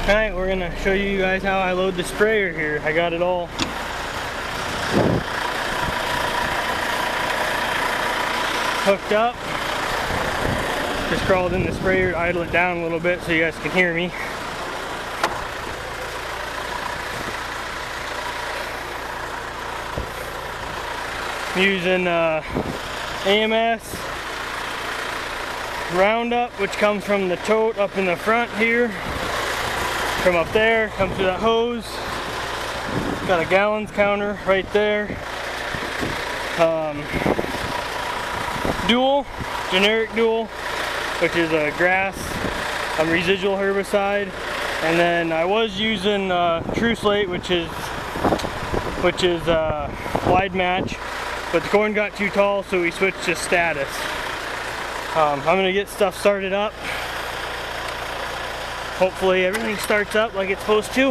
Alright, we're gonna show you guys how I load the sprayer here. I got it all hooked up. Just crawled in the sprayer to idle it down a little bit so you guys can hear me. I'm using AMS Roundup, which comes from the tote up in the front here. From up there, comes through that hose. Got a gallons counter right there. Dual, generic Dual, which is a grass residual herbicide. And then I was using True Slate, which is wide match, but the corn got too tall, so we switched to Status. I'm gonna get stuff started up. Hopefully everything starts up like it's supposed to.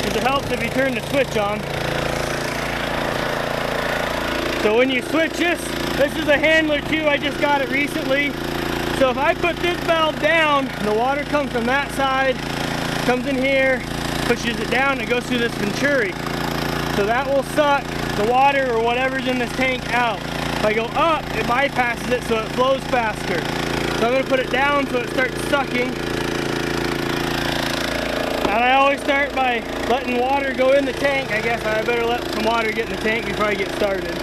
It helps if you turn the switch on. So when you switch this is a handler too, I just got it recently. So if I put this valve down, the water comes from that side, comes in here, pushes it down, it goes through this venturi. So that will suck the water or whatever's in this tank out. If I go up, it bypasses it so it flows faster. So I'm going to put it down so it starts sucking. And I always start by letting water go in the tank. I guess I better let some water get in the tank before I get started.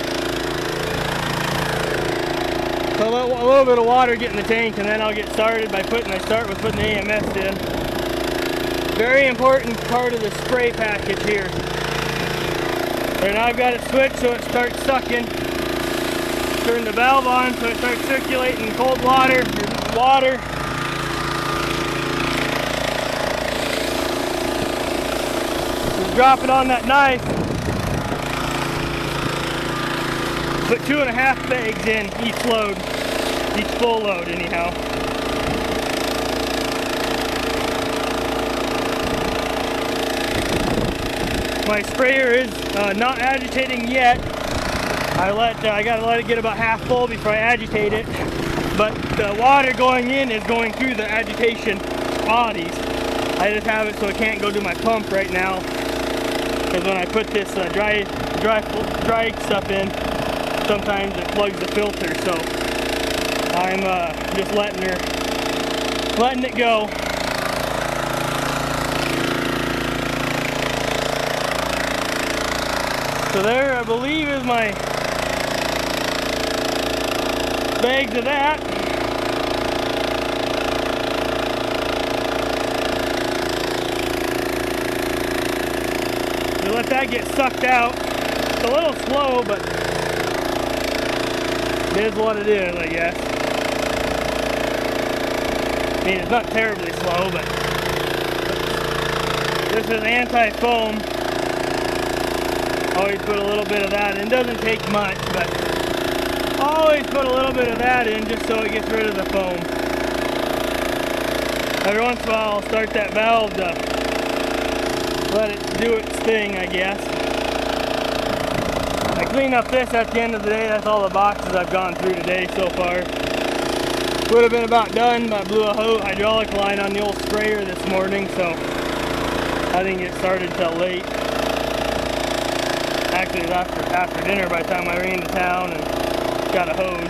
So I'll let a little bit of water get in the tank and then I'll get started by I start with putting the AMS in. Very important part of the spray package here. And now I've got it switched so it starts sucking. Turn the valve on so it starts circulating cold water. Just drop it on that knife. Put 2.5 bags in each load, each full load anyhow. My sprayer is not agitating yet. I gotta let it get about half full before I agitate it. But the water going in is going through the agitation bodies. I just have it so it can't go to my pump right now. Because when I put this dry stuff in, sometimes it plugs the filter. So I'm just letting it go. So there, I believe, is my bags of that. So let that get sucked out. It's a little slow, but it is what it is, I guess. I mean, it's not terribly slow, but this is anti-foam. Always put a little bit of that in. It doesn't take much, but always put a little bit of that in just so it gets rid of the foam. Every once in a while I'll start that valve to let it do its thing, I guess. I clean up this at the end of the day. That's all the boxes I've gone through today so far. Would have been about done, but I blew a hydraulic line on the old sprayer this morning, so I didn't get started till late. Actually, it was after dinner by the time I ran to town and got a hose.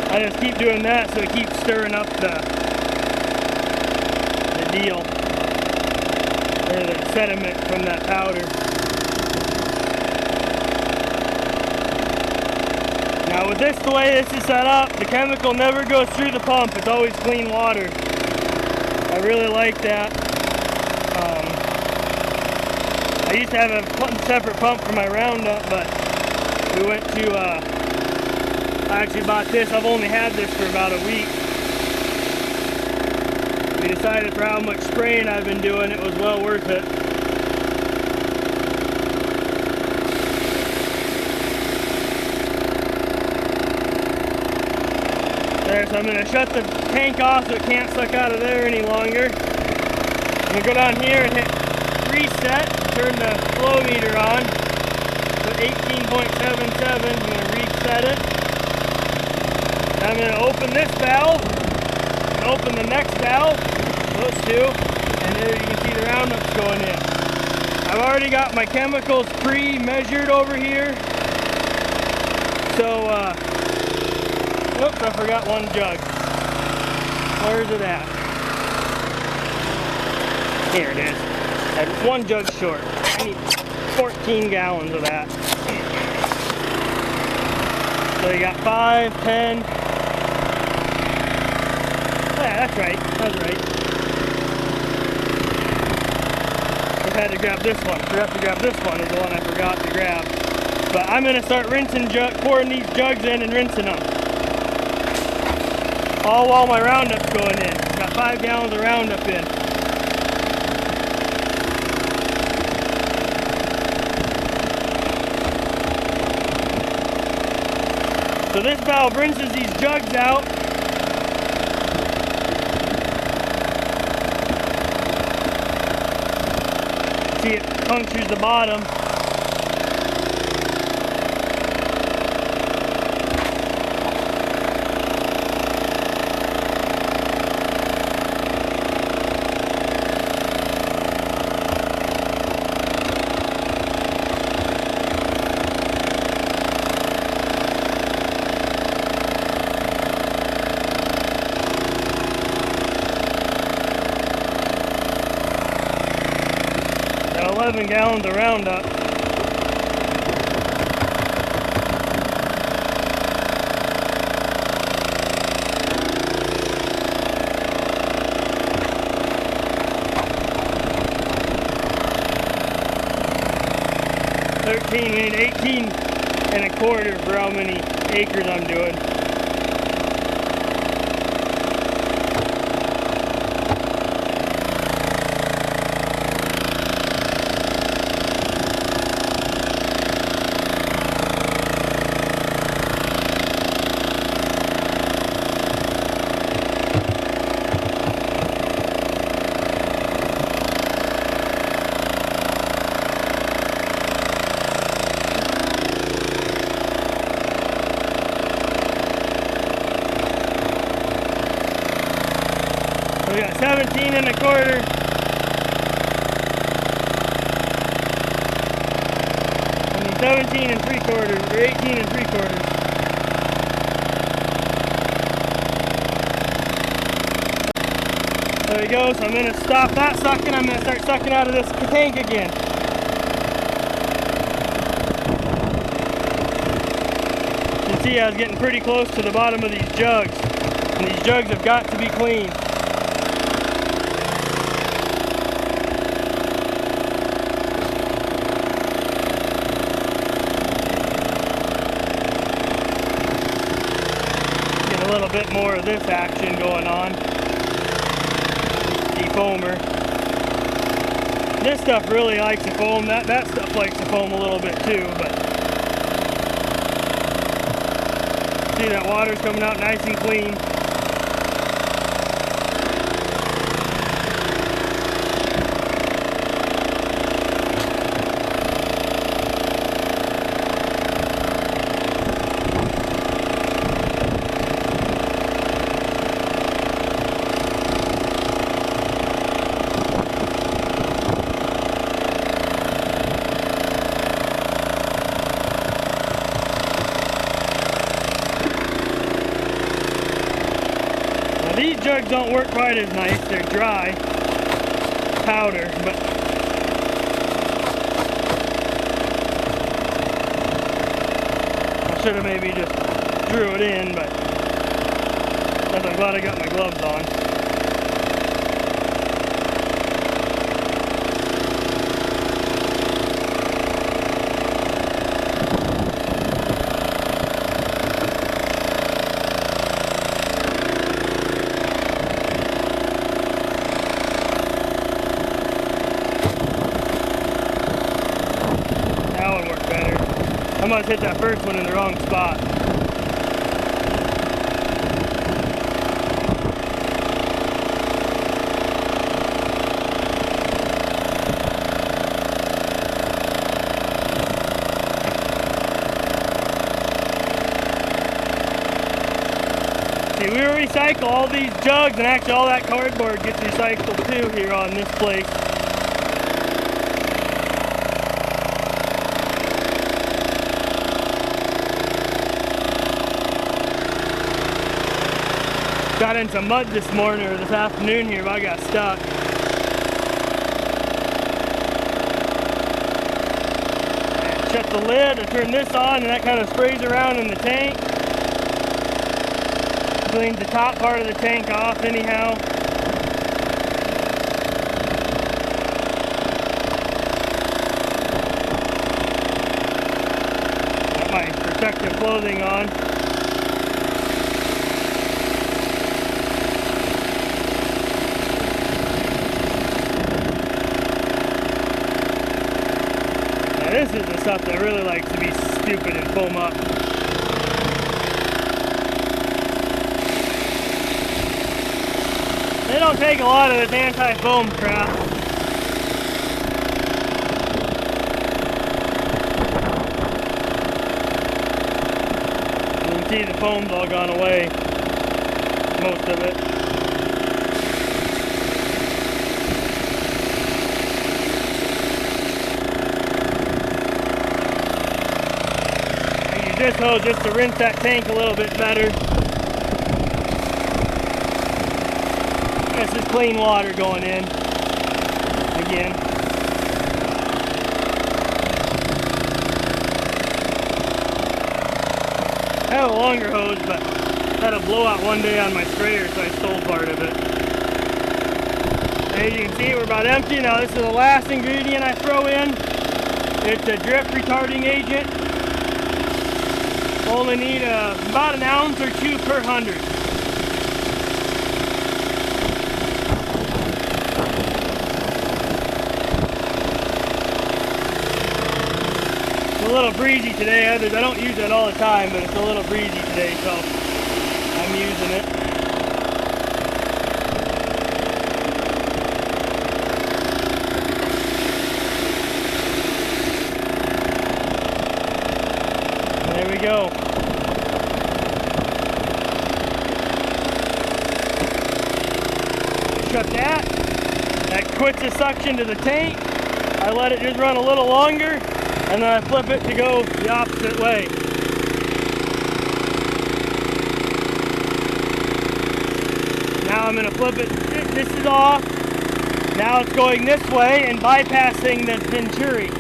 I just keep doing that so it keeps stirring up the deal, or the sediment from that powder. Now with this, the way this is set up, the chemical never goes through the pump. It's always clean water. I really like that. I used to have a separate pump for my Roundup, but we went to, I actually bought this. I've only had this for about a week. We decided for how much spraying I've been doing, it was well worth it. there, so I'm going to shut the tank off so it can't suck out of there any longer. I'm going to go down here and hit reset, turn the flow meter on. So 18.77, I'm going to reset it. I'm going to open this valve, and open the next valve, those two, and there you can see the Roundup's going in. I've already got my chemicals pre-measured over here. So, oops, I forgot one jug. Where is it at? Here it is. I'm one jug short. I need 14 gallons of that. So you got 5, 10. Yeah, that's right. That's right. I had to grab this one. Forgot to grab this one is the one I forgot to grab. But I'm going to start rinsing, pouring these jugs in and rinsing them. All while my Roundup's going in. Got 5 gallons of Roundup in. So this valve rinses these jugs out. See, it punctures the bottom. Got 11 gallons of Roundup. We need 18 and a quarter for how many acres I'm doing. We got 17 and a quarter. I mean 17 and 3/4, or 18 and 3/4. There we go, so I'm going to stop that sucking. I'm going to start sucking out of this tank again. You can see I was getting pretty close to the bottom of these jugs. And these jugs have got to be clean. A little bit more of this action going on. Defoamer. This stuff really likes to foam. That stuff likes to foam a little bit too, but see that water's coming out nice and clean. These jugs don't work quite as nice. They're dry powder, but I should have maybe just drew it in, but I'm glad I got my gloves on. I must hit that first one in the wrong spot. See, we recycle all these jugs, and actually all that cardboard gets recycled too here on this place. Got in some mud this morning or this afternoon here, but I got stuck. And shut the lid, I turn this on, and that kind of sprays around in the tank. Cleans the top part of the tank off anyhow. Got my protective clothing on. This is the stuff that really likes to be stupid and foam up. They don't take a lot of this anti-foam crap. You can see the foam's all gone away. Most of it. This hose just to rinse that tank a little bit better. This is clean water going in again. I have a longer hose, but I had a blowout one day on my sprayer, so I stole part of it. As you can see, we're about empty. Now this is the last ingredient I throw in. It's a drip retarding agent. Only need about an ounce or two per 100. It's a little breezy today. I don't use it all the time, but it's a little breezy today, so I'm using it. There we go. Shut that. That quits the suction to the tank. I let it just run a little longer, and then I flip it to go the opposite way. Now I'm going to flip it. This is off. Now it's going this way and bypassing the Venturi.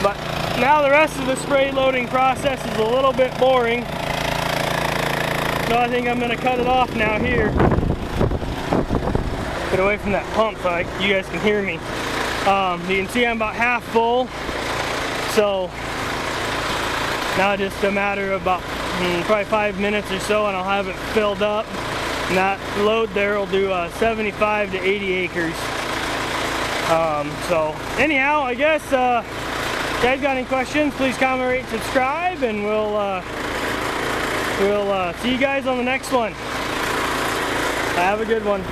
But now the rest of the spray loading process is a little bit boring. So I think I'm going to cut it off now here. Get away from that pump so you guys can hear me. You can see I'm about half full. So now just a matter of about probably 5 minutes or so, and I'll have it filled up. And that load there will do 75 to 80 acres. So anyhow, I guess if you guys got any questions, please comment, rate, subscribe, and we'll see you guys on the next one. Have a good one.